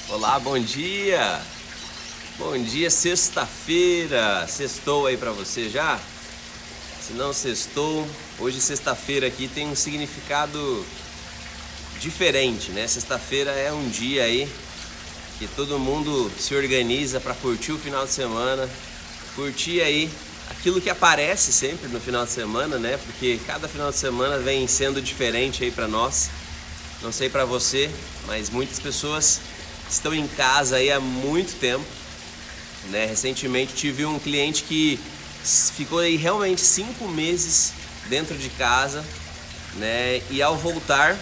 Olá, bom dia! Bom dia, sexta-feira! Sextou aí pra você já? Se não sextou, hoje sexta-feira aqui tem um significado diferente, né? Sexta-feira é um dia aí que todo mundo se organiza para curtir o final de semana, curtir aí aquilo que aparece sempre no final de semana, né? Porque cada final de semana vem sendo diferente aí para nós. Não sei para você, mas muitas pessoas estão em casa aí há muito tempo, né? Recentemente tive um cliente que ficou aí realmente 5 meses dentro de casa, né? E ao voltar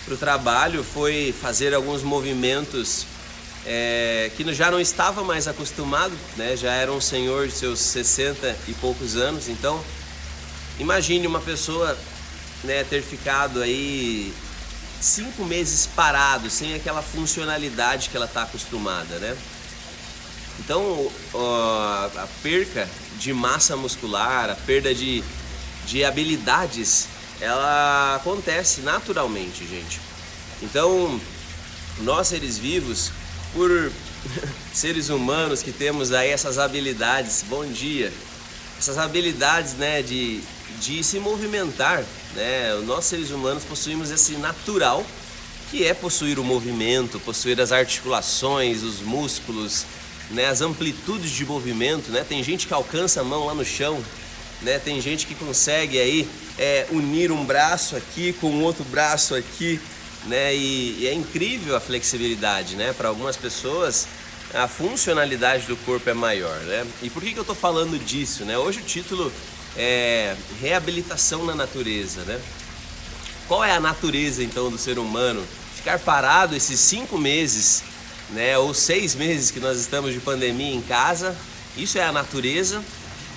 para o trabalho foi fazer alguns movimentos que já não estava mais acostumado, né? Já era um senhor de seus 60 e poucos anos, então imagine uma pessoa, né, ter ficado aí 5 meses parado, sem aquela funcionalidade que ela está acostumada, né? Então, a perca de massa muscular, a perda de habilidades, ela acontece naturalmente, gente. Então, nós seres vivos, por seres humanos que temos aí essas habilidades, bom dia, essas habilidades, né, de se movimentar, né? Nós seres humanos possuímos esse natural, que é possuir o movimento, possuir as articulações, os músculos, né, as amplitudes de movimento, né? Tem gente que alcança a mão lá no chão, né? Tem gente que consegue aí unir um braço aqui com o outro braço aqui, né? E é incrível a flexibilidade, né? Para algumas pessoas a funcionalidade do corpo é maior, né? E por que eu tô falando disso, né? Hoje o título é reabilitação na natureza, né? Qual é a natureza então do ser humano? Ficar parado esses 5 meses, né? Ou 6 meses que nós estamos de pandemia em casa, isso é a natureza?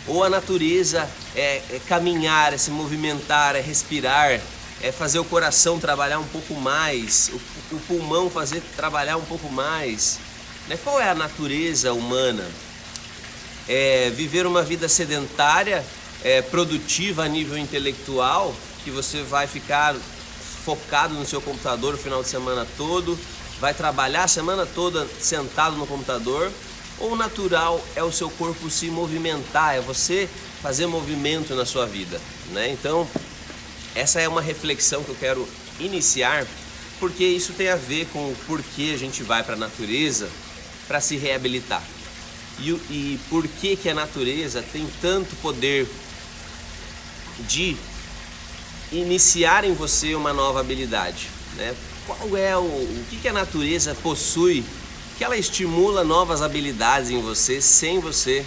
Ou a natureza é caminhar, é se movimentar, é respirar, é fazer o coração trabalhar um pouco mais, o pulmão fazer trabalhar um pouco mais, né? Qual é a natureza humana? É viver uma vida sedentária, produtiva a nível intelectual, que você vai ficar focado no seu computador o final de semana todo, vai trabalhar a semana toda sentado no computador, ou natural é o seu corpo se movimentar, é você fazer movimento na sua vida, né? Então, essa é uma reflexão que eu quero iniciar, porque isso tem a ver com o porquê a gente vai para a natureza para se reabilitar. E por que a natureza tem tanto poder de iniciar em você uma nova habilidade, né? Qual é o que a natureza possui que ela estimula novas habilidades em você sem você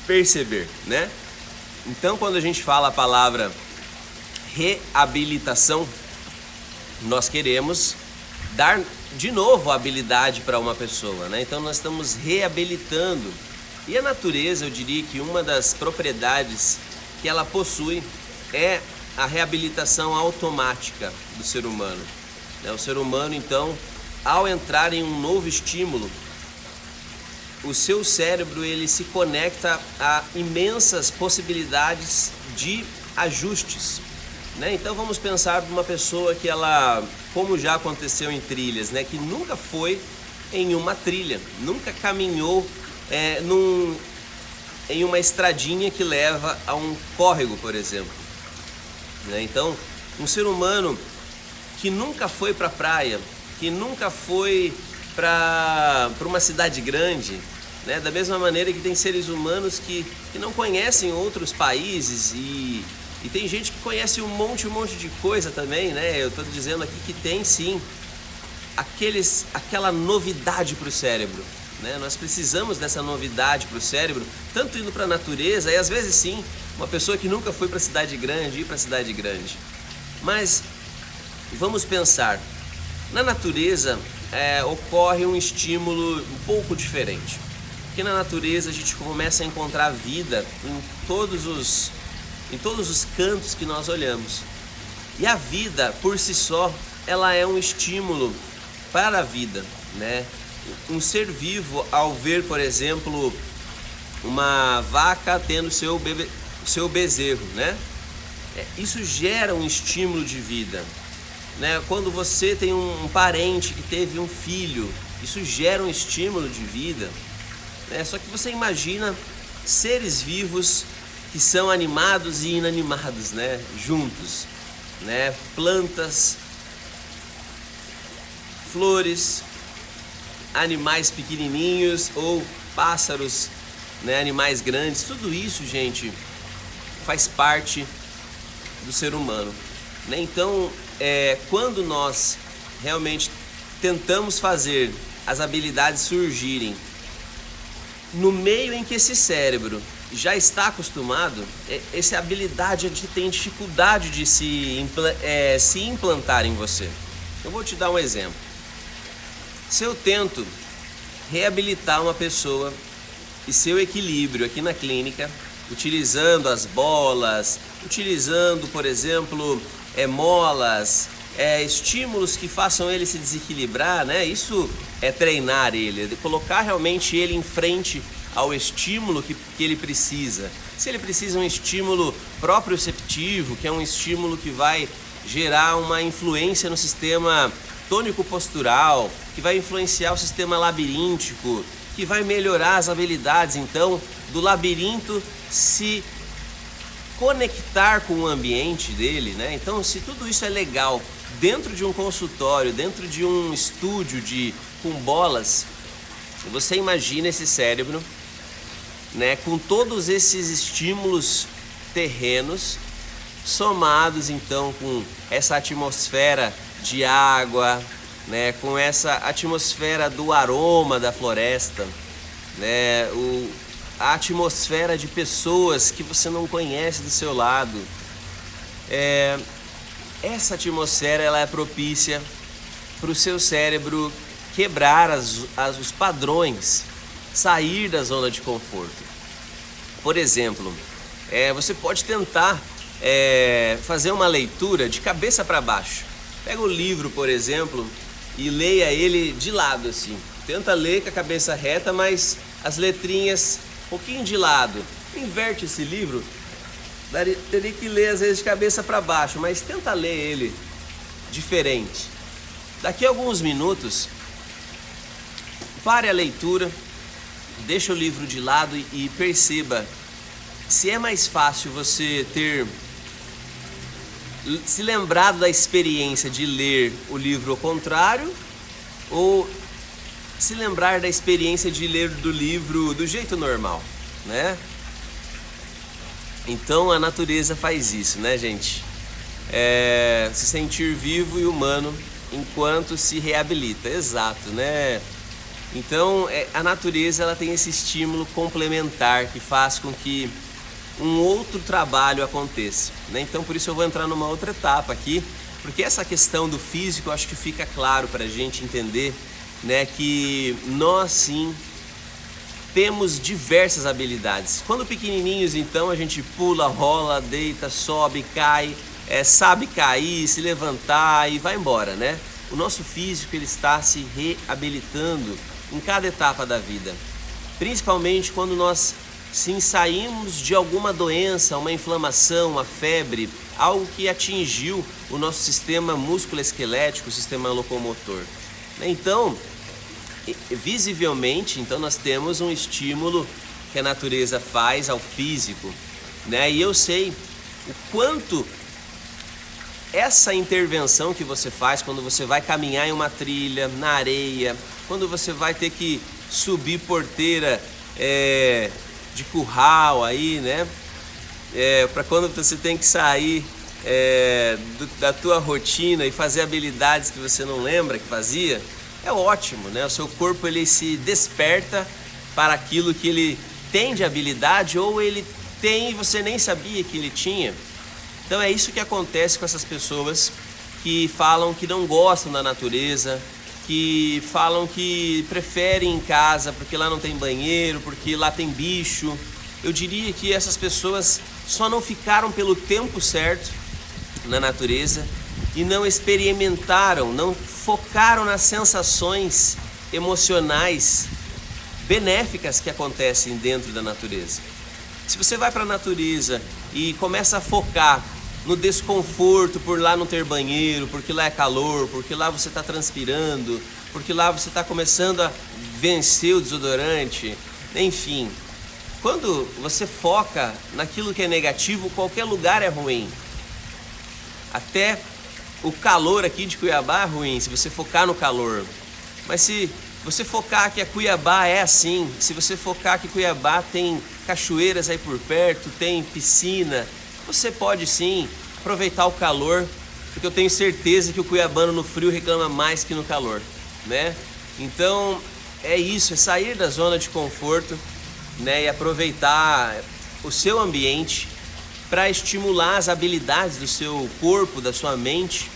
perceber, né? Então, quando a gente fala a palavra reabilitação, nós queremos dar de novo a habilidade para uma pessoa, né? Então nós estamos reabilitando. E a natureza, eu diria que uma das propriedades que ela possui é a reabilitação automática do ser humano, né? O ser humano, então, ao entrar em um novo estímulo, o seu cérebro ele se conecta a imensas possibilidades de ajustes, né? Então vamos pensar numa pessoa que ela, como já aconteceu em trilhas, né, que nunca foi em uma trilha, nunca caminhou em uma estradinha que leva a um córrego, por exemplo, né? Então, um ser humano que nunca foi para a praia, que nunca foi para uma cidade grande, né? Da mesma maneira que tem seres humanos que não conhecem outros países e tem gente que conhece um monte de coisa também, né? Eu estou dizendo aqui que tem sim aquela novidade para o cérebro, né? Nós precisamos dessa novidade para o cérebro, tanto indo para a natureza, e às vezes sim, uma pessoa que nunca foi para a cidade grande, ir para a cidade grande. Mas vamos pensar, na natureza ocorre um estímulo um pouco diferente, porque na natureza a gente começa a encontrar vida em todos os cantos que nós olhamos. E a vida, por si só, ela é um estímulo para a vida, né? Um ser vivo, ao ver, por exemplo, uma vaca tendo seu bezerro, né? Isso gera um estímulo de vida. né? Quando você tem um parente que teve um filho, isso gera um estímulo de vida, né? Só que você imagina seres vivos que são animados e inanimados, né? Juntos, né? Plantas, flores, animais pequenininhos ou pássaros, né? Animais grandes, tudo isso, gente, faz parte do ser humano, né? Então, quando nós realmente tentamos fazer as habilidades surgirem no meio em que esse cérebro já está acostumado, essa habilidade tem dificuldade de se implantar em você. Eu vou te dar um exemplo. Se eu tento reabilitar uma pessoa e seu equilíbrio aqui na clínica, utilizando as bolas, utilizando, por exemplo, molas, estímulos que façam ele se desequilibrar, né? Isso é treinar ele, colocar realmente ele em frente ao estímulo que ele precisa. Se ele precisa um estímulo proprioceptivo, que é um estímulo que vai gerar uma influência no sistema tônico-postural, que vai influenciar o sistema labiríntico, que vai melhorar as habilidades, então, do labirinto se conectar com o ambiente dele, né? Então, se tudo isso é legal dentro de um consultório, dentro de um estúdio com bolas, você imagina esse cérebro, né, com todos esses estímulos terrenos, somados então com essa atmosfera de água, né, com essa atmosfera do aroma da floresta, né, a atmosfera de pessoas que você não conhece do seu lado. Essa atmosfera ela é propícia para o seu cérebro quebrar os padrões, sair da zona de conforto. Por exemplo, você pode tentar fazer uma leitura de cabeça para baixo. Pega o livro, por exemplo, e leia ele de lado assim. Tenta ler com a cabeça reta, mas as letrinhas um pouquinho de lado. Inverte esse livro, teria que ler às vezes de cabeça para baixo, mas tenta ler ele diferente. Daqui a alguns minutos, pare a leitura, deixa o livro de lado e perceba se é mais fácil você ter se lembrado da experiência de ler o livro ao contrário ou se lembrar da experiência de ler do livro do jeito normal, né? Então a natureza faz isso, né, gente? Se sentir vivo e humano enquanto se reabilita, exato, né? Então a natureza ela tem esse estímulo complementar que faz com que um outro trabalho aconteça, né? Então por isso eu vou entrar numa outra etapa aqui, porque essa questão do físico eu acho que fica claro para a gente entender, né, que nós sim temos diversas habilidades. Quando pequenininhos, então, a gente pula, rola, deita, sobe, cai, sabe cair, se levantar e vai embora, né? O nosso físico ele está se reabilitando em cada etapa da vida, principalmente quando nós saímos de alguma doença, uma inflamação, uma febre, algo que atingiu o nosso sistema músculo-esquelético, o sistema locomotor. Então, visivelmente, então nós temos um estímulo que a natureza faz ao físico, né? E eu sei o quanto essa intervenção que você faz quando você vai caminhar em uma trilha, na areia, quando você vai ter que subir porteira de curral aí, né? Para quando você tem que sair da tua rotina e fazer habilidades que você não lembra que fazia, é ótimo, né? O seu corpo ele se desperta para aquilo que ele tem de habilidade ou ele tem e você nem sabia que ele tinha. Então é isso que acontece com essas pessoas que falam que não gostam da natureza, que falam que preferem em casa porque lá não tem banheiro, porque lá tem bicho. Eu diria que essas pessoas só não ficaram pelo tempo certo na natureza e não experimentaram, não focaram nas sensações emocionais benéficas que acontecem dentro da natureza. Se você vai para a natureza e começa a focar no desconforto por lá não ter banheiro, porque lá é calor, porque lá você está transpirando, porque lá você está começando a vencer o desodorante, enfim. Quando você foca naquilo que é negativo, qualquer lugar é ruim. Até o calor aqui de Cuiabá é ruim, se você focar no calor. Mas se você focar que a Cuiabá é assim, se você focar que Cuiabá tem cachoeiras aí por perto, tem piscina, você pode sim aproveitar o calor, porque eu tenho certeza que o cuiabano no frio reclama mais que no calor, né? Então é isso, é sair da zona de conforto, né, e aproveitar o seu ambiente para estimular as habilidades do seu corpo, da sua mente,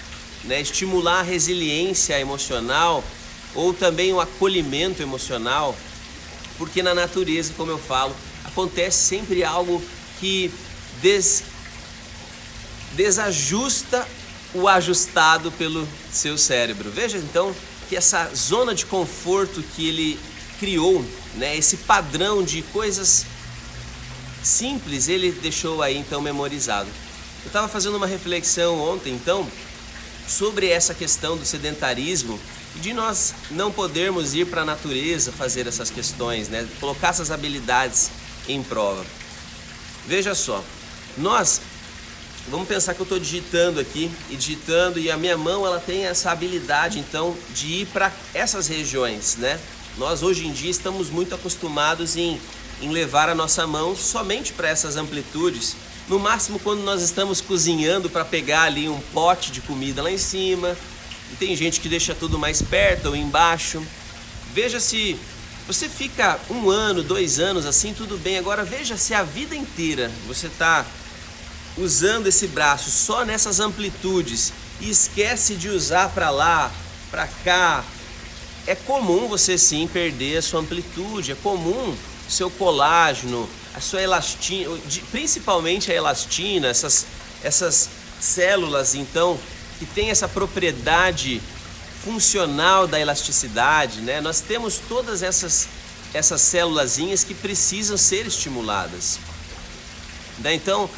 né, estimular a resiliência emocional ou também o acolhimento emocional, porque na natureza, como eu falo, acontece sempre algo que desajusta o ajustado pelo seu cérebro. Veja então que essa zona de conforto que ele criou, né, esse padrão de coisas simples, ele deixou aí então memorizado. Eu estava fazendo uma reflexão ontem então sobre essa questão do sedentarismo e de nós não podermos ir para a natureza fazer essas questões, né, colocar essas habilidades em prova. Veja só, vamos pensar que eu estou digitando aqui e a minha mão ela tem essa habilidade então de ir para essas regiões, né? Nós hoje em dia estamos muito acostumados em levar a nossa mão somente para essas amplitudes. No máximo quando nós estamos cozinhando para pegar ali um pote de comida lá em cima. E tem gente que deixa tudo mais perto ou embaixo. Veja se você fica 1 ano, 2 anos assim, tudo bem. Agora veja se a vida inteira você está usando esse braço só nessas amplitudes e esquece de usar para lá, para cá. É comum você sim perder a sua amplitude, é comum o seu colágeno, a sua elastina, principalmente a elastina, essas células então que tem essa propriedade funcional da elasticidade, né? Nós temos todas essas célulazinhas que precisam ser estimuladas. Então,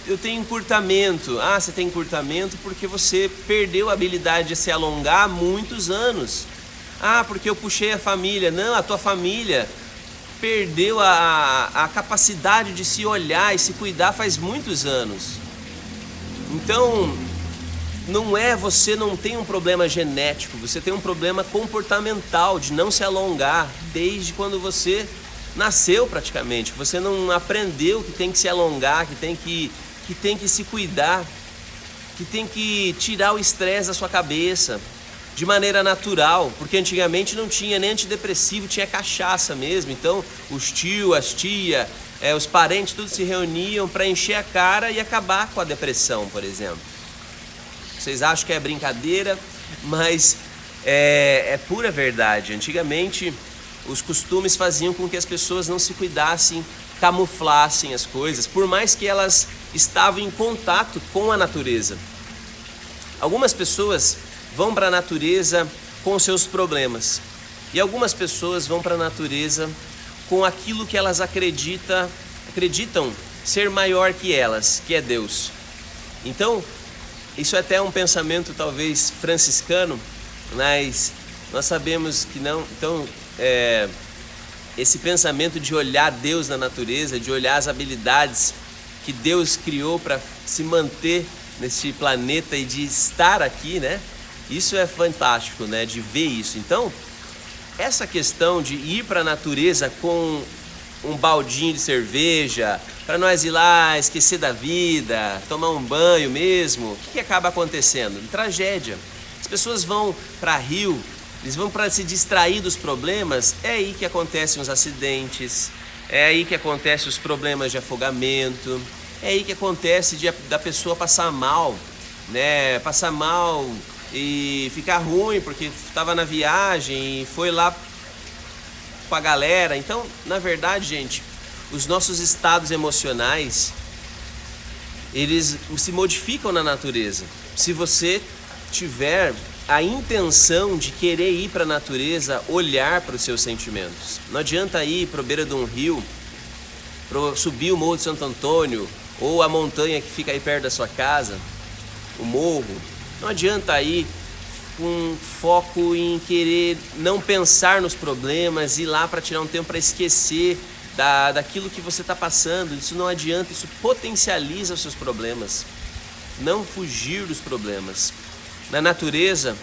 eu tenho encurtamento. Você tem encurtamento porque você perdeu a habilidade de se alongar há muitos anos. Porque eu puxei a família. Não, a tua família perdeu a capacidade de se olhar e se cuidar faz muitos anos. Então, você não tem um problema genético, você tem um problema comportamental de não se alongar desde quando você nasceu praticamente. Você não aprendeu que tem que se alongar, que tem que se cuidar, que tem que tirar o estresse da sua cabeça de maneira natural, porque antigamente não tinha nem antidepressivo, tinha cachaça mesmo. Então os tios, as tias, os parentes, tudo se reuniam para encher a cara e acabar com a depressão, por exemplo. Vocês acham que é brincadeira, mas é pura verdade. Antigamente os costumes faziam com que as pessoas não se cuidassem, camuflassem as coisas, por mais que elas estavam em contato com a natureza. Algumas pessoas vão para a natureza com os seus problemas, e algumas pessoas vão para a natureza com aquilo que elas acreditam ser maior que elas, que é Deus. Então, isso é até um pensamento talvez franciscano, mas nós sabemos que não. Então, esse pensamento de olhar Deus na natureza, de olhar as habilidades que Deus criou para se manter nesse planeta e de estar aqui, né? Isso é fantástico, né? De ver isso. Então, essa questão de ir para a natureza com um baldinho de cerveja, para nós ir lá esquecer da vida, tomar um banho mesmo, o que acaba acontecendo? Tragédia. As pessoas vão para rio, eles vão para se distrair dos problemas, é aí que acontecem os acidentes, é aí que acontecem os problemas de afogamento, é aí que acontece da pessoa passar mal, né? Passar mal e ficar ruim porque estava na viagem e foi lá com a galera. Então, na verdade, gente, os nossos estados emocionais, eles se modificam na natureza. Se você tiver a intenção de querer ir para a natureza, olhar para os seus sentimentos. Não adianta ir para a beira de um rio, subir o Morro de Santo Antônio, ou a montanha que fica aí perto da sua casa, o morro. Não adianta ir com foco em querer não pensar nos problemas, ir lá para tirar um tempo para esquecer daquilo que você está passando. Isso não adianta, isso potencializa os seus problemas. Não fugir dos problemas. Na natureza,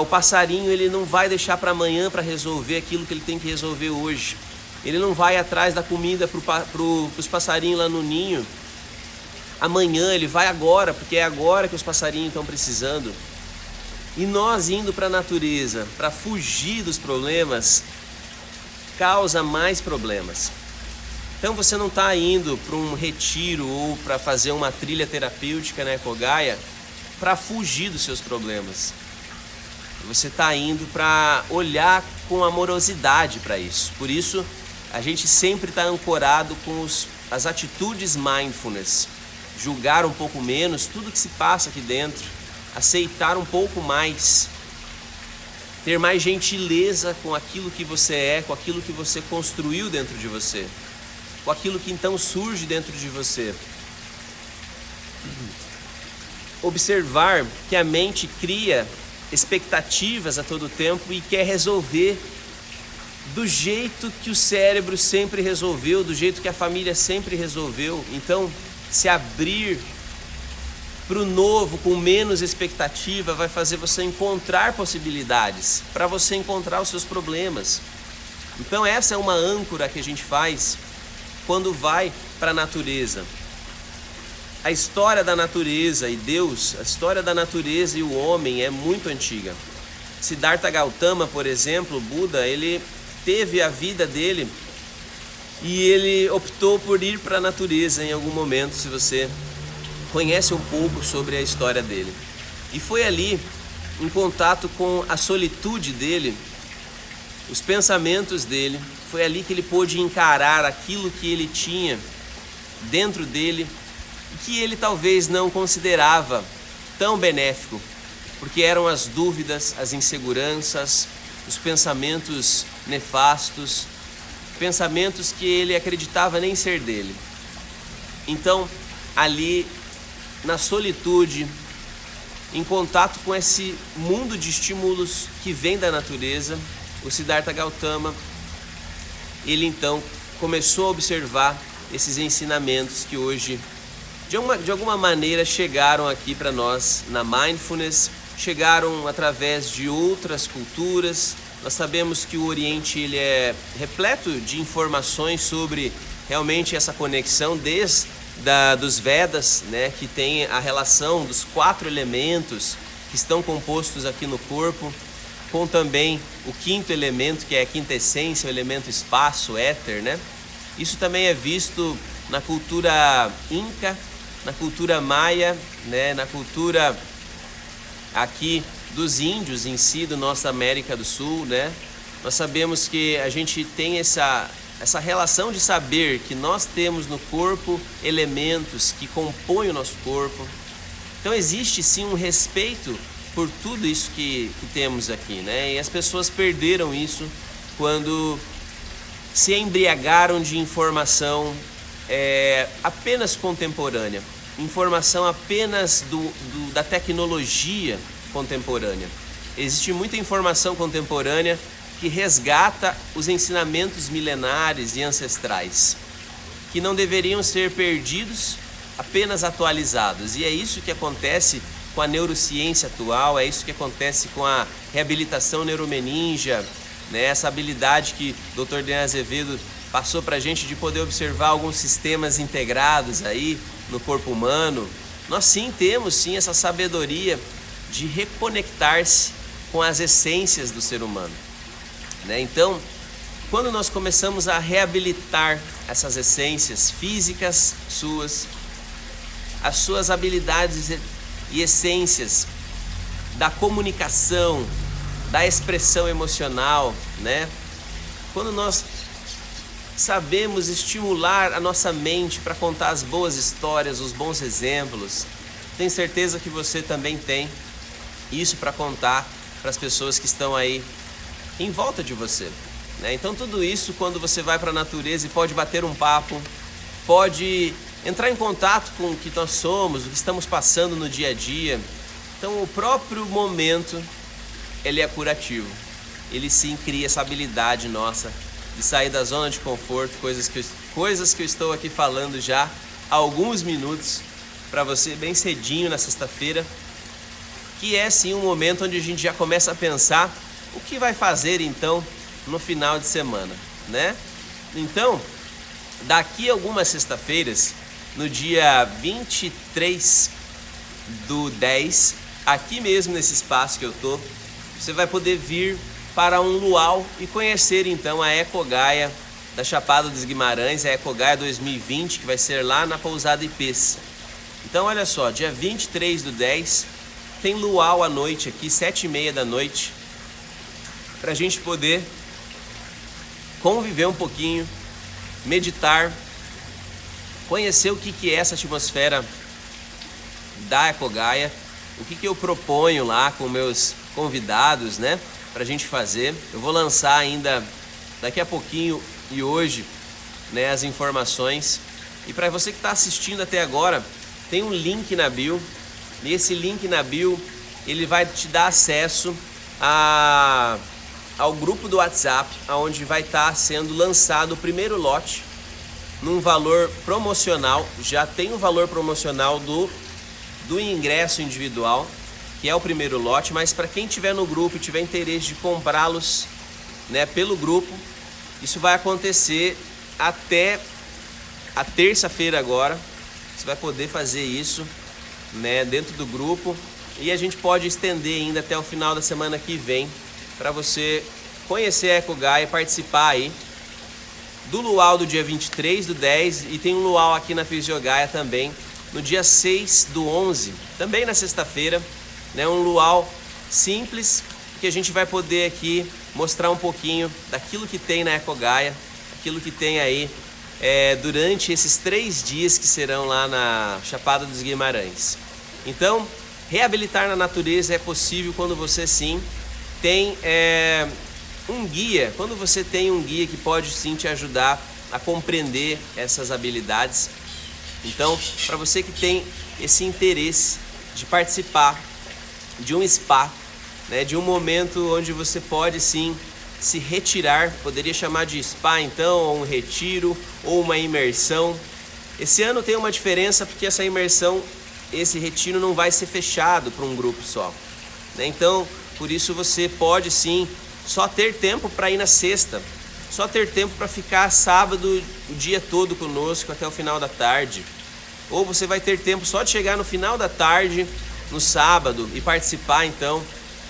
o passarinho ele não vai deixar para amanhã para resolver aquilo que ele tem que resolver hoje. Ele não vai atrás da comida para os passarinhos lá no ninho amanhã, ele vai agora, porque é agora que os passarinhos estão precisando. E nós indo para a natureza para fugir dos problemas causa mais problemas. Então você não está indo para um retiro ou para fazer uma trilha terapêutica na Ecogaia para fugir dos seus problemas. Você está indo para olhar com amorosidade para isso. Por isso, a gente sempre está ancorado com as atitudes mindfulness. Julgar um pouco menos tudo que se passa aqui dentro. Aceitar um pouco mais. Ter mais gentileza com aquilo que você é, com aquilo que você construiu dentro de você. Com aquilo que então surge dentro de você. Observar que a mente cria expectativas a todo tempo e quer resolver do jeito que o cérebro sempre resolveu, do jeito que a família sempre resolveu. Então, se abrir para o novo com menos expectativa vai fazer você encontrar possibilidades, para você encontrar os seus problemas. Então essa é uma âncora que a gente faz quando vai para a natureza. A história da natureza e Deus, a história da natureza e o homem é muito antiga. Siddhartha Gautama, por exemplo, Buda, ele teve a vida dele e ele optou por ir para a natureza em algum momento, se você conhece um pouco sobre a história dele. E foi ali, em contato com a solitude dele, os pensamentos dele, foi ali que ele pôde encarar aquilo que ele tinha dentro dele e que ele talvez não considerava tão benéfico, porque eram as dúvidas, as inseguranças, os pensamentos nefastos, pensamentos que ele acreditava nem ser dele. Então, ali na solitude, em contato com esse mundo de estímulos que vem da natureza, o Siddhartha Gautama, ele então começou a observar esses ensinamentos que hoje, de alguma maneira, chegaram aqui para nós na Mindfulness, chegaram através de outras culturas. Nós sabemos que o Oriente ele é repleto de informações sobre realmente essa conexão dos Vedas, né, que tem a relação dos 4 elementos que estão compostos aqui no corpo, com também o 5º elemento, que é a quinta essência, o elemento espaço, éter, né? Isso também é visto na cultura inca, na cultura maia, né, na cultura aqui dos índios em si, do nossa América do Sul, né? Nós sabemos que a gente tem essa relação de saber que nós temos no corpo elementos que compõem o nosso corpo. Então existe sim um respeito por tudo isso que temos aqui, né? E as pessoas perderam isso quando se embriagaram de informação apenas contemporânea, informação apenas da tecnologia contemporânea. Existe muita informação contemporânea que resgata os ensinamentos milenares e ancestrais, que não deveriam ser perdidos, apenas atualizados. E é isso que acontece com a neurociência atual, é isso que acontece com a reabilitação neuromeninja, né? Essa habilidade que o Dr. Denis Azevedo passou para a gente de poder observar alguns sistemas integrados aí no corpo humano. Nós sim temos sim essa sabedoria de reconectar-se com as essências do ser humano, né? Então, quando nós começamos a reabilitar essas essências físicas suas, as suas habilidades e essências da comunicação, da expressão emocional, né? Quando nós sabemos estimular a nossa mente para contar as boas histórias, os bons exemplos, tenho certeza que você também tem isso para contar para as pessoas que estão aí em volta de você, né? Então tudo isso, quando você vai para a natureza e pode bater um papo, pode entrar em contato com o que nós somos, o que estamos passando no dia a dia. Então o próprio momento, ele é curativo. Ele sim cria essa habilidade nossa de sair da zona de conforto, coisas que eu estou aqui falando já há alguns minutos para você bem cedinho na sexta-feira, que é sim um momento onde a gente já começa a pensar o que vai fazer então no final de semana, né? Então, daqui a algumas sexta-feiras, no dia 23/10, aqui mesmo nesse espaço que eu tô, você vai poder vir para um luau e conhecer então a Ecogaia da Chapada dos Guimarães, a Ecogaia 2020, que vai ser lá na Pousada Ipês. Então olha só, dia 23/10 tem luau à noite aqui, 7h30, para a gente poder conviver um pouquinho, meditar, conhecer o que é essa atmosfera da Ecogaia, o que eu proponho lá com meus convidados, né, pra gente fazer. Eu vou lançar ainda daqui a pouquinho e hoje, né, as informações. E para você que está assistindo até agora, tem um link na bio. E esse link na bio, ele vai te dar acesso ao grupo do WhatsApp, onde vai estar sendo lançado o primeiro lote num valor promocional. Já tem o valor promocional do ingresso individual, que é o primeiro lote, mas para quem tiver no grupo e tiver interesse de comprá-los, né, pelo grupo, isso vai acontecer até a terça-feira agora. Você vai poder fazer isso, né, dentro do grupo, e a gente pode estender ainda até o final da semana que vem para você conhecer a Ecogaia e participar aí do luau do dia 23/10, e tem um luau aqui na Fisiogaia também no dia 6/11, também na sexta-feira, né, um luau simples que a gente vai poder aqui mostrar um pouquinho daquilo que tem na Ecogaia, aquilo que tem aí durante esses 3 dias que serão lá na Chapada dos Guimarães. Então, reabilitar na natureza é possível quando você sim tem um guia, quando você tem um guia que pode sim te ajudar a compreender essas habilidades. Então, para você que tem esse interesse de participar de um spa, né, de um momento onde você pode sim se retirar, poderia chamar de spa então, ou um retiro, ou uma imersão. Esse ano tem uma diferença porque essa imersão, esse retiro não vai ser fechado para um grupo só, né? Então, por isso você pode sim só ter tempo para ir na sexta, só ter tempo para ficar sábado o dia todo conosco até o final da tarde. Ou você vai ter tempo só de chegar no final da tarde, no sábado, e participar então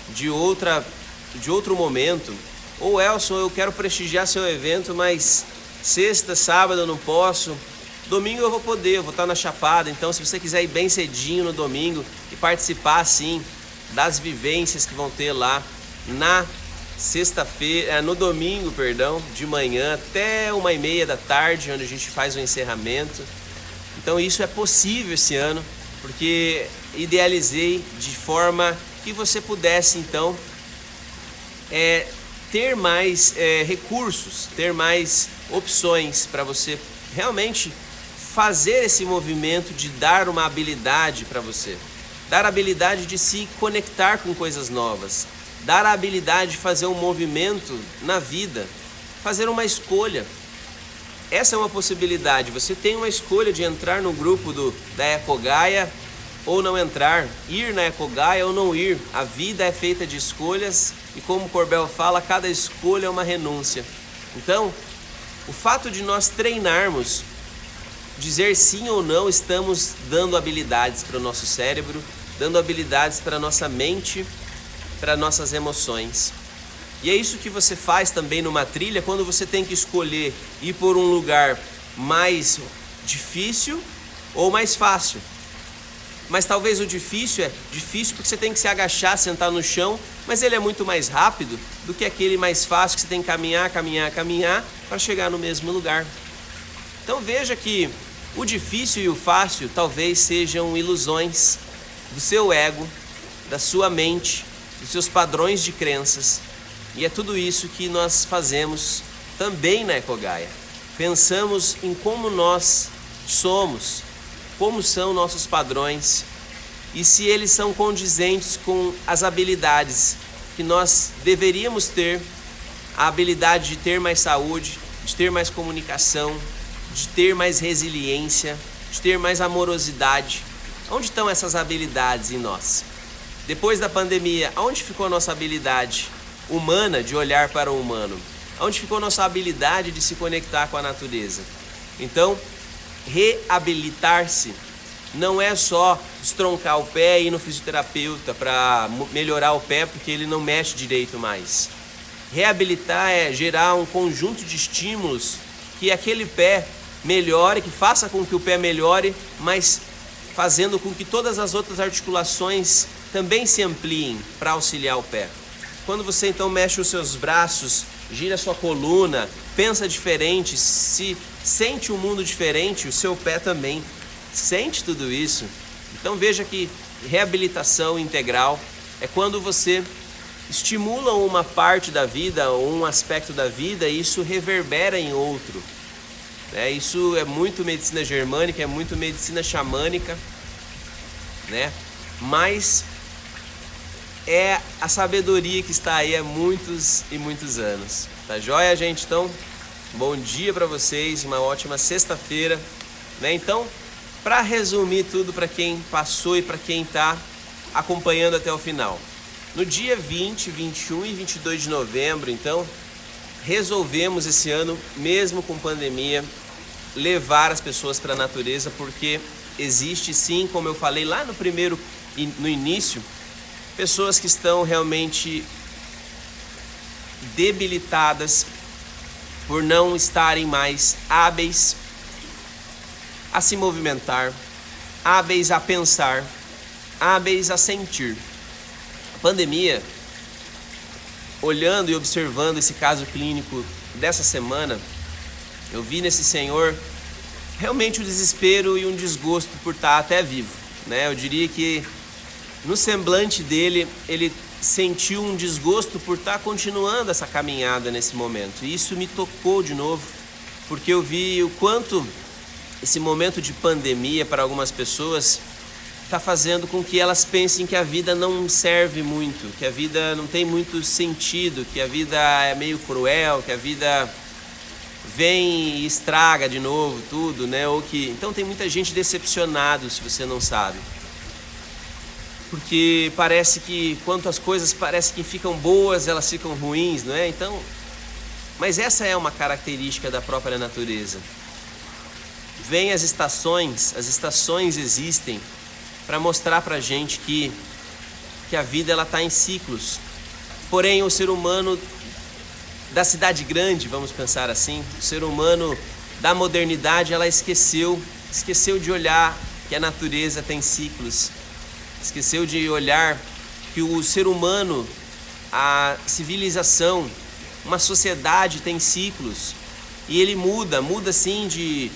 de outro momento. Ou Elson, eu quero prestigiar seu evento, mas sexta, sábado eu não posso. Domingo eu vou poder, eu vou estar na Chapada. Então se você quiser ir bem cedinho no domingo e participar assim das vivências que vão ter lá na sexta-feira, no domingo, perdão, de manhã até 1h30 da tarde, onde a gente faz o encerramento. Então isso é possível esse ano, porque idealizei de forma que você pudesse então ter mais recursos, ter mais opções para você realmente fazer esse movimento de dar uma habilidade para você, dar a habilidade de se conectar com coisas novas, dar a habilidade de fazer um movimento na vida, fazer uma escolha. Essa é uma possibilidade. Você tem uma escolha de entrar no grupo da Ecogaia ou não entrar, ir na Ecogaia ou não ir. A vida é feita de escolhas e, como Corbel fala, cada escolha é uma renúncia. Então, o fato de nós treinarmos, dizer sim ou não, estamos dando habilidades para o nosso cérebro, dando habilidades para a nossa mente, para nossas emoções. E é isso que você faz também numa trilha, quando você tem que escolher ir por um lugar mais difícil ou mais fácil. Mas talvez o difícil é difícil porque você tem que se agachar, sentar no chão, mas ele é muito mais rápido do que aquele mais fácil que você tem que caminhar para chegar no mesmo lugar. Então veja que o difícil e o fácil talvez sejam ilusões do seu ego, da sua mente, dos seus padrões de crenças. E é tudo isso que nós fazemos também na Ecogaia. Pensamos em como nós somos, como são nossos padrões e se eles são condizentes com as habilidades que nós deveríamos ter, a habilidade de ter mais saúde, de ter mais comunicação, de ter mais resiliência, de ter mais amorosidade. Onde estão essas habilidades em nós? Depois da pandemia, aonde ficou a nossa habilidade humana de olhar para o humano? Onde ficou a nossa habilidade de se conectar com a natureza? Então, reabilitar-se não é só estroncar o pé e ir no fisioterapeuta para melhorar o pé porque ele não mexe direito mais. Reabilitar é gerar um conjunto de estímulos que aquele pé melhore, que faça com que o pé melhore, mas fazendo com que todas as outras articulações também se ampliem para auxiliar o pé. Quando você então mexe os seus braços, gira a sua coluna, pensa diferente, se sente um mundo diferente, o seu pé também sente tudo isso. Então veja que reabilitação integral é quando você estimula uma parte da vida, ou um aspecto da vida, e isso reverbera em outro. Isso é muito medicina germânica, é muito medicina xamânica, né? Mas é a sabedoria que está aí há muitos e muitos anos. Tá joia, gente? Então, bom dia para vocês, uma ótima sexta-feira, né? Então, para resumir tudo para quem passou e para quem está acompanhando até o final. No dia 20, 21 e 22 de novembro, então, resolvemos esse ano, mesmo com pandemia, levar as pessoas para a natureza, porque existe sim, como eu falei lá no início, pessoas que estão realmente debilitadas por não estarem mais hábeis a se movimentar, hábeis a pensar, hábeis a sentir. A pandemia, olhando e observando esse caso clínico dessa semana, eu vi nesse senhor realmente um desespero e um desgosto por estar até vivo, né? Eu diria que no semblante dele, ele sentiu um desgosto por estar continuando essa caminhada nesse momento. E isso me tocou de novo, porque eu vi o quanto esse momento de pandemia para algumas pessoas está fazendo com que elas pensem que a vida não serve muito, que a vida não tem muito sentido, que a vida é meio cruel, que a vida vem e estraga de novo tudo, né? Então tem muita gente decepcionada, se você não sabe. Porque parece que quando as coisas parecem que ficam boas, elas ficam ruins, não é? Então, mas essa é uma característica da própria natureza. Vem as estações existem para mostrar pra gente que a vida ela tá em ciclos. Porém, o ser humano da cidade grande, vamos pensar assim, o ser humano da modernidade, ela esqueceu de olhar que a natureza tem ciclos, esqueceu de olhar que o ser humano, a civilização, uma sociedade tem ciclos, e ele muda sim de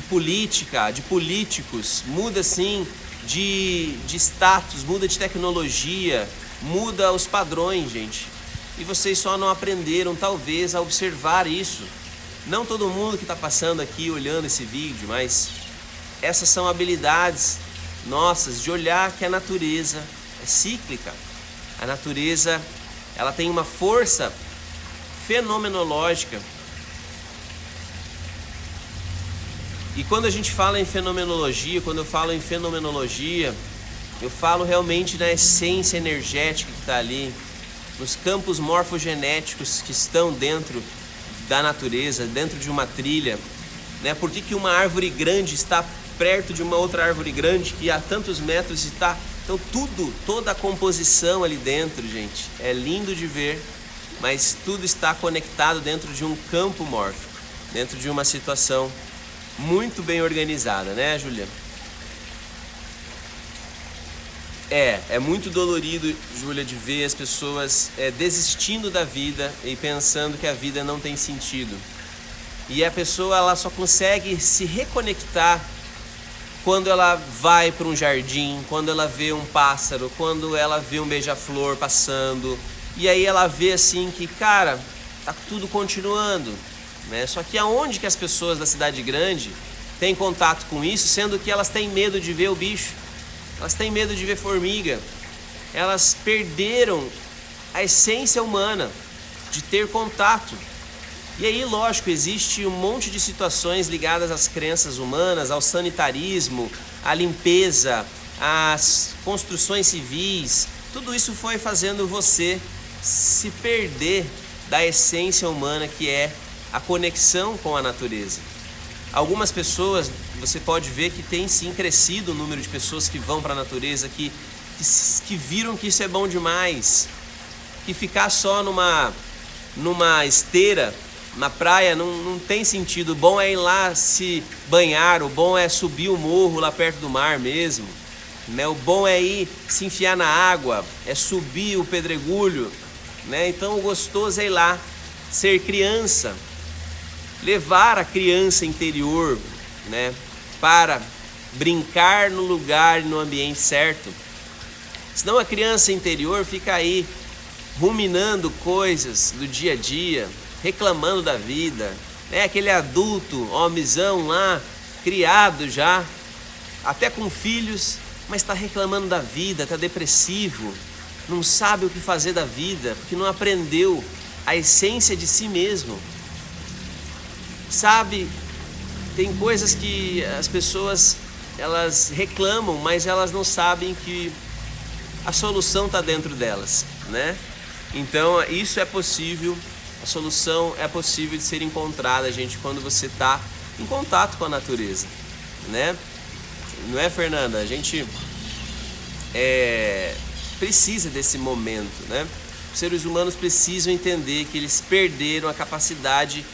política, de políticos, muda sim de status, muda de tecnologia, muda os padrões, gente. E vocês só não aprenderam, talvez, a observar isso. Não todo mundo que está passando aqui olhando esse vídeo, mas essas são habilidades nossas de olhar que a natureza é cíclica. A natureza, ela tem uma força fenomenológica. E quando a gente fala em fenomenologia, quando eu falo em fenomenologia, eu falo realmente na essência energética que está ali, nos campos morfogenéticos que estão dentro da natureza, dentro de uma trilha, né? Por que uma árvore grande está perto de uma outra árvore grande que a tantos metros está... Então toda a composição ali dentro, gente, é lindo de ver, mas tudo está conectado dentro de um campo mórfico, dentro de uma situação muito bem organizada, né, Júlia? É muito dolorido, Júlia, de ver as pessoas desistindo da vida e pensando que a vida não tem sentido. E a pessoa, ela só consegue se reconectar quando ela vai para um jardim, quando ela vê um pássaro, quando ela vê um beija-flor passando. E aí ela vê assim que, cara, tá tudo continuando, né? Só que aonde que as pessoas da cidade grande têm contato com isso, sendo que elas têm medo de ver o bicho, elas têm medo de ver formiga, elas perderam a essência humana de ter contato. E aí, lógico, existe um monte de situações ligadas às crenças humanas, ao sanitarismo, à limpeza, às construções civis. Tudo isso foi fazendo você se perder da essência humana, que é a conexão com a natureza. Algumas pessoas, você pode ver que tem sim crescido o número de pessoas que vão para a natureza, que viram que isso é bom demais, que ficar só numa esteira na praia não tem sentido. O bom é ir lá se banhar, o bom é subir o morro lá perto do mar mesmo, né? O bom é ir se enfiar na água, é subir o pedregulho, né? Então o gostoso é ir lá, ser criança, levar a criança interior, né, para brincar no lugar e no ambiente certo. Senão a criança interior fica aí ruminando coisas do dia a dia, reclamando da vida, né? Aquele adulto, homenzão lá, criado já, até com filhos, mas está reclamando da vida, está depressivo, não sabe o que fazer da vida, porque não aprendeu a essência de si mesmo. Sabe, tem coisas que as pessoas, elas reclamam, mas elas não sabem que a solução está dentro delas, né? Então isso é possível, a solução é possível de ser encontrada, gente, quando você está em contato com a natureza, né? Não é, Fernanda? A gente precisa desse momento, né? Os seres humanos precisam entender que eles perderam a capacidade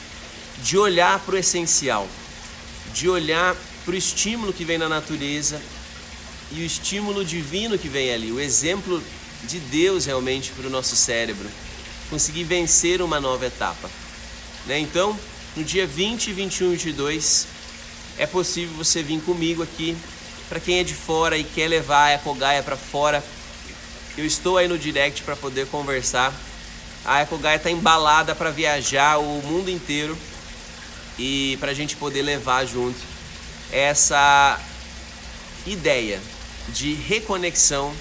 de olhar para o essencial, de olhar para o estímulo que vem na natureza e o estímulo divino que vem ali, o exemplo de Deus realmente para o nosso cérebro, conseguir vencer uma nova etapa, né? Então, no dia 20, 21 e 22, é possível você vir comigo aqui. Para quem é de fora e quer levar a Ecogaia para fora, eu estou aí no direct para poder conversar. A Ecogaia está embalada para viajar o mundo inteiro e para a gente poder levar junto essa ideia de reconexão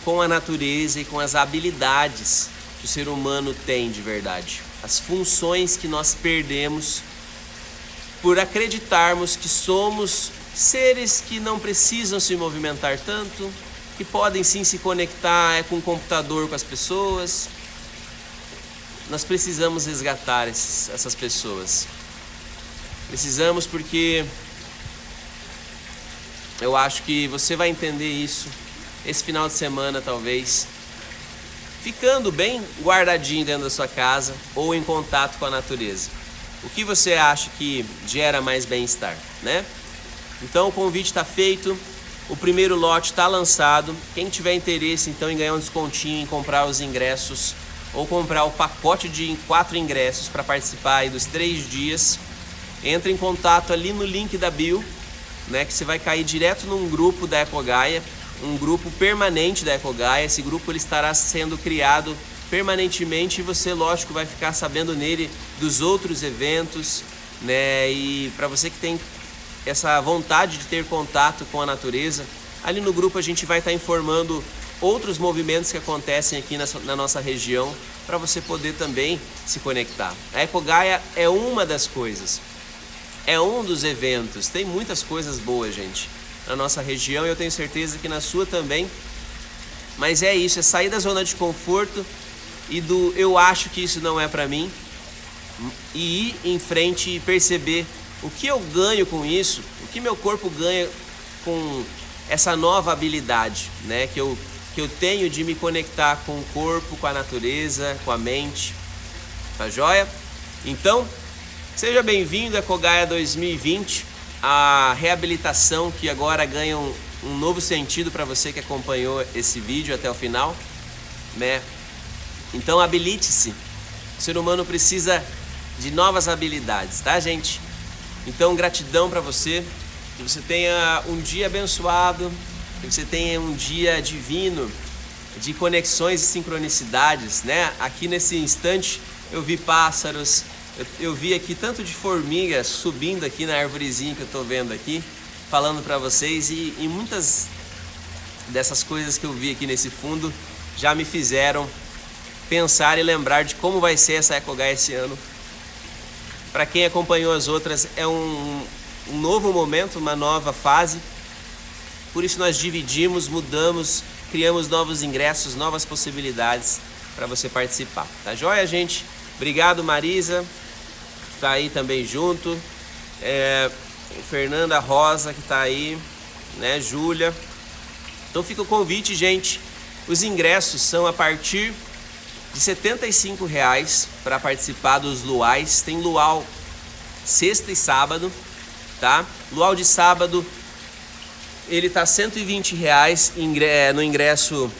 com a natureza e com as habilidades que o ser humano tem de verdade. As funções que nós perdemos por acreditarmos que somos seres que não precisam se movimentar tanto, que podem sim se conectar com o computador, com as pessoas. Nós precisamos resgatar essas pessoas. Precisamos, porque eu acho que você vai entender isso esse final de semana, talvez, ficando bem guardadinho dentro da sua casa ou em contato com a natureza. O que você acha que gera mais bem-estar, né? Então o convite está feito, o primeiro lote está lançado. Quem tiver interesse então em ganhar um descontinho, em comprar os ingressos ou comprar o pacote de 4 ingressos para participar aí dos 3 dias, entre em contato ali no link da bio, né, que você vai cair direto num grupo da Ecogaia, um grupo permanente da Ecogaia. Esse grupo ele estará sendo criado permanentemente e você, lógico, vai ficar sabendo nele dos outros eventos, né? E para você que tem essa vontade de ter contato com a natureza, ali no grupo a gente vai estar informando outros movimentos que acontecem aqui na nossa região, para você poder também se conectar. A Ecogaia é uma das coisas, é um dos eventos. Tem muitas coisas boas, gente, na nossa região, e eu tenho certeza que na sua também. Mas é isso, é sair da zona de conforto e do eu acho que isso não é para mim, e ir em frente e perceber o que eu ganho com isso, o que meu corpo ganha com essa nova habilidade, né, que eu tenho de me conectar com o corpo, com a natureza, com a mente. Tá joia? Então, seja bem-vindo a Ecogaia 2020, a reabilitação que agora ganha um novo sentido para você que acompanhou esse vídeo até o final, né? Então habilite-se. O ser humano precisa de novas habilidades, tá, gente? Então gratidão para você, que você tenha um dia abençoado, que você tenha um dia divino, de conexões e sincronicidades, né? Aqui nesse instante eu vi pássaros, Eu vi aqui tanto de formiga subindo aqui na arvorezinha que eu tô vendo aqui, falando para vocês, e muitas dessas coisas que eu vi aqui nesse fundo já me fizeram pensar e lembrar de como vai ser essa EcoGaia esse ano. Para quem acompanhou as outras, é um novo momento, uma nova fase. Por isso nós dividimos, mudamos, criamos novos ingressos, novas possibilidades para você participar. Tá joia, gente? Obrigado, Marisa, que tá aí também junto. Fernanda Rosa, que tá aí, né? Júlia. Então fica o convite, gente. Os ingressos são a partir de R$ 75,00 para participar dos luais. Tem luau sexta e sábado, tá? Luau de sábado, ele tá R$ 120,00 no ingresso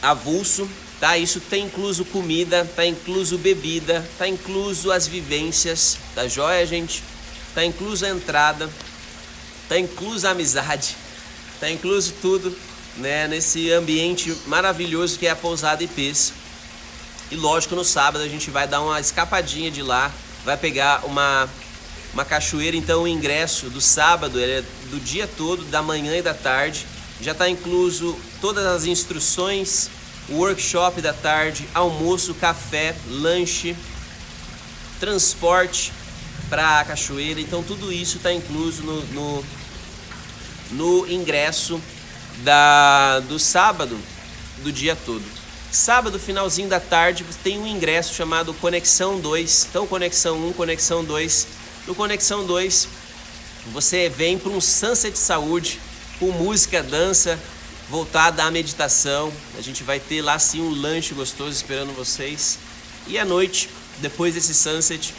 avulso, tá? Isso tem incluso comida, tá incluso bebida, tá incluso as vivências, tá joia, gente? Tá incluso a entrada, tá incluso a amizade, tá incluso tudo, né? Nesse ambiente maravilhoso que é a Pousada Ipês. E lógico, no sábado a gente vai dar uma escapadinha de lá, vai pegar uma cachoeira. Então o ingresso do sábado ele é do dia todo, da manhã e da tarde. Já está incluso todas as instruções, o workshop da tarde, almoço, café, lanche, transporte para a cachoeira. Então tudo isso está incluso no ingresso do sábado, do dia todo. Sábado, finalzinho da tarde, tem um ingresso chamado Conexão 2. Então, Conexão 1, Conexão 2. No Conexão 2, você vem para um Sunset Saúde, com música, dança, voltada à meditação. A gente vai ter lá, sim, um lanche gostoso esperando vocês. E à noite, depois desse Sunset,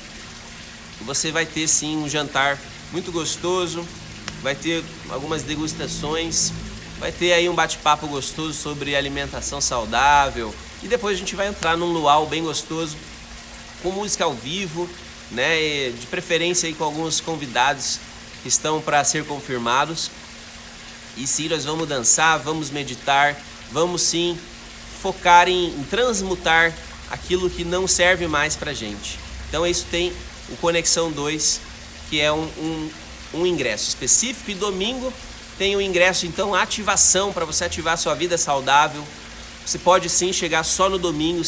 você vai ter, sim, um jantar muito gostoso. Vai ter algumas degustações. Vai ter aí um bate-papo gostoso sobre alimentação saudável. E depois a gente vai entrar num luau bem gostoso, com música ao vivo, né? E de preferência aí com alguns convidados que estão para ser confirmados. E sim, nós vamos dançar, vamos meditar, vamos sim focar em transmutar aquilo que não serve mais pra gente. Então isso tem o Conexão 2, que é um ingresso específico. E domingo tem o ingresso, então, ativação, para você ativar a sua vida saudável. Você pode sim chegar só no domingo,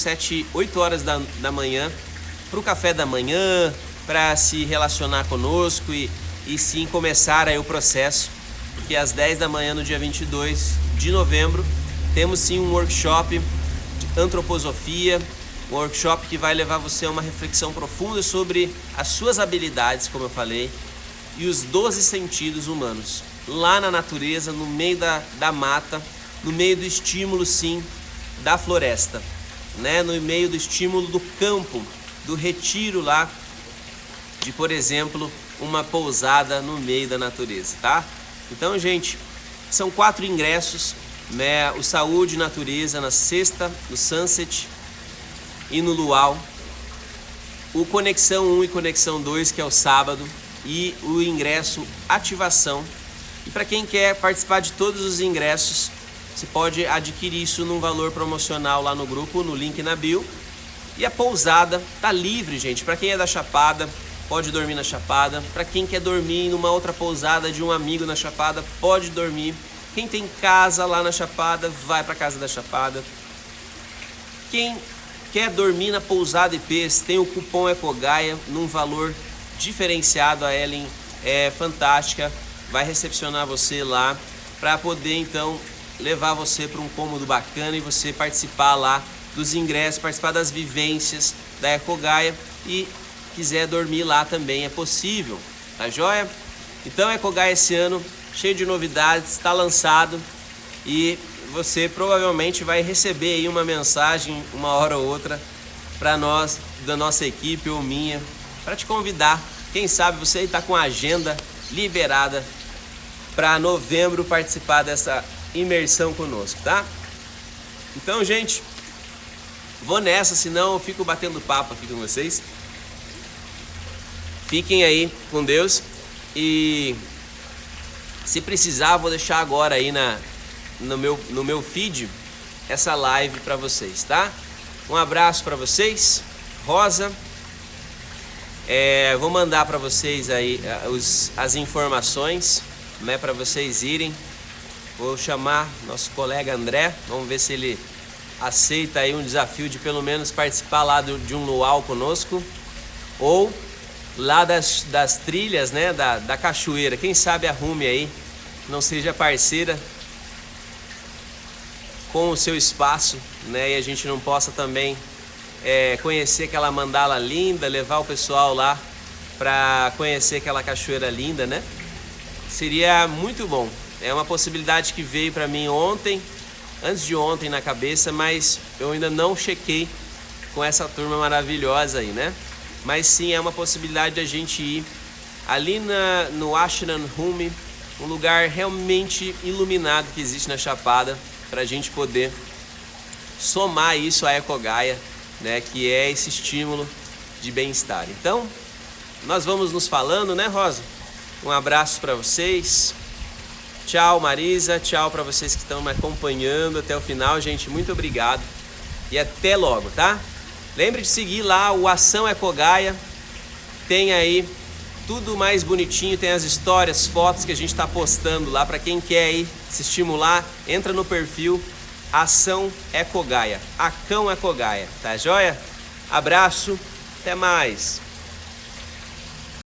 8 horas da manhã, para o café da manhã, para se relacionar conosco e sim começar aí o processo. Porque às 10 da manhã, no dia 22 de novembro, temos sim um workshop de antroposofia, um workshop que vai levar você a uma reflexão profunda sobre as suas habilidades, como eu falei, e os 12 sentidos humanos. Lá na natureza, no meio da mata, no meio do estímulo, sim, da floresta, né? No meio do estímulo do campo, do retiro lá, de, por exemplo, uma pousada no meio da natureza, tá? Então, gente, são 4 ingressos, né? O Saúde e Natureza na sexta, no Sunset e no Luau. O Conexão 1 e Conexão 2, que é o sábado, e o ingresso Ativação. E para quem quer participar de todos os ingressos, você pode adquirir isso num valor promocional lá no grupo, no link na bio. E a pousada tá livre, gente. Para quem é da Chapada, pode dormir na Chapada. Para quem quer dormir numa outra pousada de um amigo na Chapada, pode dormir. Quem tem casa lá na Chapada, vai para casa da Chapada. Quem quer dormir na Pousada Ipês, tem o cupom EcoGaia num valor diferenciado. A Ellen é fantástica, vai recepcionar você lá para poder então levar você para um cômodo bacana e você participar lá dos ingressos, participar das vivências da EcoGaia. E quiser dormir lá também é possível, tá joia? Então EcoGaia esse ano cheio de novidades, está lançado e você provavelmente vai receber aí uma mensagem uma hora ou outra para nós, da nossa equipe ou minha, para te convidar. Quem sabe você está com a agenda liberada para novembro participar dessa imersão conosco, tá? Então, gente, vou nessa, senão eu fico batendo papo aqui com vocês. Fiquem aí com Deus e se precisar, vou deixar agora aí no meu feed essa live para vocês, tá? Um abraço para vocês, Rosa, Vou mandar para vocês aí as informações, né, para vocês irem. Vou chamar nosso colega André, vamos ver se ele aceita aí um desafio de pelo menos participar lá de um luau conosco, ou lá das trilhas, né, da cachoeira. Quem sabe arrume aí, não seja parceira com o seu espaço, né, e a gente não possa também conhecer aquela mandala linda, levar o pessoal lá para conhecer aquela cachoeira linda, né? Seria muito bom. É uma possibilidade que veio para mim antes de ontem na cabeça, mas eu ainda não chequei com essa turma maravilhosa aí, né? Mas sim, é uma possibilidade de a gente ir ali no Ashram Room, um lugar realmente iluminado que existe na Chapada, para a gente poder somar isso à Ecogaia, né? Que é esse estímulo de bem-estar. Então, nós vamos nos falando, né, Rosa? Um abraço para vocês. Tchau, Marisa. Tchau para vocês que estão me acompanhando até o final, gente. Muito obrigado. E até logo, tá? Lembre de seguir lá o Ação Ecogaia. Tem aí tudo mais bonitinho. Tem as histórias, fotos que a gente está postando lá. Para quem quer aí se estimular, entra no perfil Ação Ecogaia. Acão Ecogaia. Tá joia? Abraço. Até mais.